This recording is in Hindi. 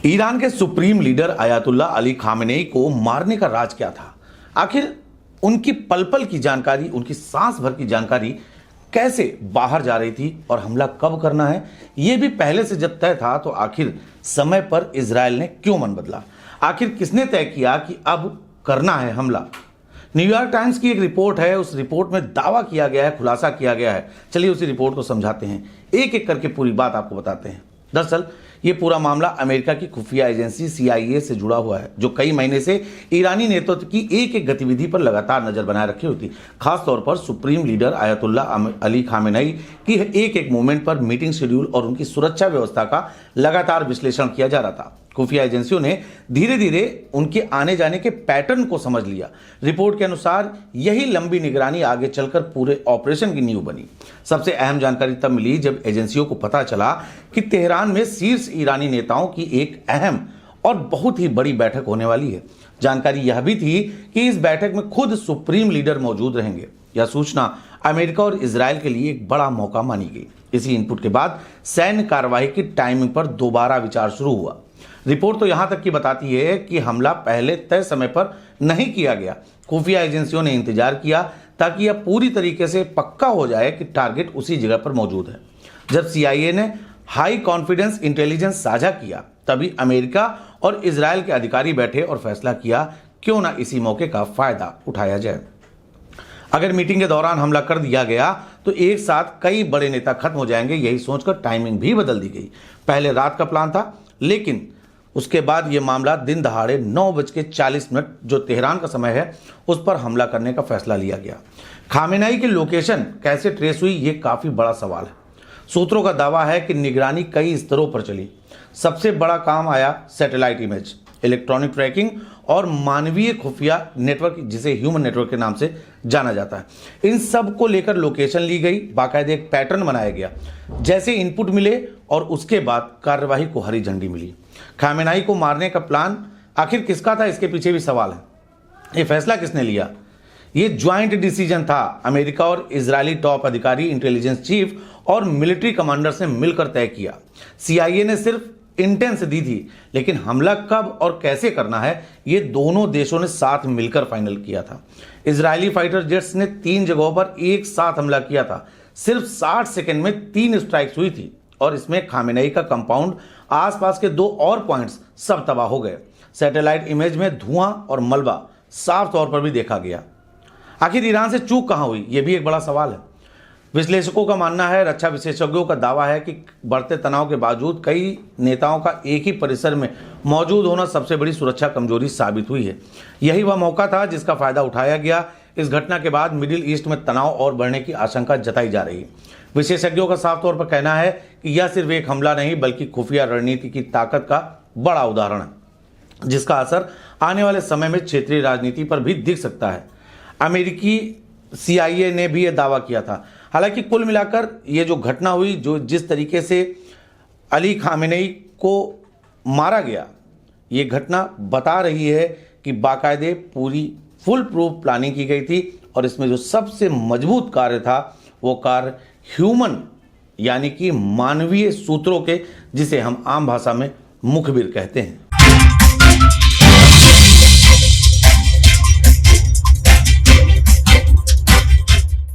ईरान के supreme leader Ayatollah Ali Khamenei को मारने का राज क्या था? आखिर उनकी पल पल की जानकारी, उनकी सांस भर की जानकारी कैसे बाहर जा रही थी और हमला कब करना है, यह भी पहले से जब तय था तो आखिर समय पर इजराइल ने क्यों मन बदला? आखिर किसने तय किया कि अब करना है हमला? न्यूयॉर्क टाइम्स की एक रिपोर्ट है, उस रिपोर्ट में दावा किया गया है, खुलासा किया गया है। चलिए उसी रिपोर्ट को समझाते हैं, एक एक करके पूरी बात आपको बताते हैं। दरअसल ये पूरा मामला अमेरिका की खुफिया एजेंसी CIA से जुड़ा हुआ है, जो कई महीने से ईरानी नेतृत्व की एक एक गतिविधि पर लगातार नजर बनाए रखी होती। खासतौर पर supreme leader Ayatollah Ali Khamenei की एक एक मूवमेंट पर मीटिंग शेड्यूल और उनकी सुरक्षा व्यवस्था का लगातार विश्लेषण किया जा रहा था। खुफिया एजेंसियों ने धीरे धीरे उनके आने जाने के पैटर्न को समझ लिया। रिपोर्ट के अनुसार यही लंबी निगरानी आगे चलकर पूरे ऑपरेशन की नींव बनी। सबसे अहम जानकारी तब मिली जब एजेंसियों को पता चला कि तेहरान में शीर्ष ईरानी नेताओं की एक अहम और बहुत ही बड़ी बैठक होने वाली है। जानकारी यह भी थी कि इस बैठक में खुद सुप्रीम लीडर मौजूद रहेंगे। यह सूचना अमेरिका और इजराइल के लिए एक बड़ा मौका मानी गई। इसी इनपुट के बाद सैन्य कार्रवाई की टाइमिंग पर दोबारा विचार शुरू हुआ। रिपोर्ट तो यहां तक की बताती है कि हमला पहले तय समय पर नहीं किया गया। खुफिया एजेंसियों ने इंतजार किया ताकि यह पूरी तरीके से पक्का हो जाए कि टारगेट उसी जगह पर मौजूद है। जब CIA ने हाई कॉन्फिडेंस इंटेलिजेंस साझा किया, तभी अमेरिका और इजराइल के अधिकारी बैठे और फैसला किया क्यों ना इसी मौके का फायदा उठाया जाए। अगर मीटिंग के दौरान हमला कर दिया गया तो एक साथ कई बड़े नेता खत्म हो जाएंगे। यही सोचकर टाइमिंग भी बदल दी गई। पहले रात का प्लान था, लेकिन उसके बाद यह मामला दिन दहाड़े 9:40 जो तेहरान का समय है, उस पर हमला करने का फैसला लिया गया। खामेनेई की लोकेशन कैसे ट्रेस हुई, यह काफी बड़ा सवाल है। सूत्रों का दावा है कि निगरानी कई स्तरों पर चली। सबसे बड़ा काम आया सैटेलाइट इमेज, इलेक्ट्रॉनिक ट्रैकिंग और मानवीय खुफिया नेटवर्क, जिसे ह्यूमन नेटवर्क के नाम से जाना जाता है। इन सब को लेकर लोकेशन ली गई, बाकायदे एक पैटर्न बनाया गया। जैसे इनपुट मिले और उसके बाद कार्यवाही को हरी झंडी मिली। खामेनेई को मारने का प्लान आखिर किसका था, इसके पीछे भी सवाल है। ये फैसला किसने लिया? ये ज्वाइंट डिसीजन था। अमेरिका और इजरायली टॉप अधिकारी, इंटेलिजेंस चीफ और मिलिट्री कमांडर्स ने मिलकर तय किया। CIA ने सिर्फ इंटेंस दी थी, लेकिन हमला कब और कैसे करना है, ये दोनों देशों ने साथ मिलकर फाइनल किया था। इजरायली फाइटर जेट्स ने 3 जगहों पर एक साथ हमला किया था। सिर्फ 60 सेकंड में 3 स्ट्राइक्स हुई थी और इसमें खामेनेई का कंपाउंड, आसपास के 2 और पॉइंट्स सब तबाह हो गए। सैटेलाइट इमेज में धुआं और मलबा साफ तौर पर भी देखा गया। आखिर ईरान से चूक कहां हुई, यह भी एक बड़ा सवाल है। विश्लेषकों का मानना है, रक्षा विशेषज्ञों का दावा है कि बढ़ते तनाव के बावजूद कई नेताओं का एक ही परिसर में मौजूद होना सबसे बड़ी सुरक्षा कमजोरी साबित हुई है। यही वह मौका था जिसका फायदा उठाया गया। इस घटना के बाद मिडिल ईस्ट में तनाव और बढ़ने की आशंका जताई जा रही है। विशेषज्ञों का साफ तौर पर कहना है कि यह सिर्फ एक हमला नहीं, बल्कि खुफिया रणनीति की ताकत का बड़ा उदाहरण है, जिसका असर आने वाले समय में क्षेत्रीय राजनीति पर भी दिख सकता है। अमेरिकी CIA ने भी यह दावा किया था। हालांकि कुल मिलाकर ये जो घटना हुई, जो जिस तरीके से अली खामेनेई को मारा गया, ये घटना बता रही है कि बाकायदे पूरी फुल प्रूफ प्लानिंग की गई थी और इसमें जो सबसे मजबूत कार्य था वो कार्य ह्यूमन, यानी कि मानवीय सूत्रों के, जिसे हम आम भाषा में मुखबिर कहते हैं।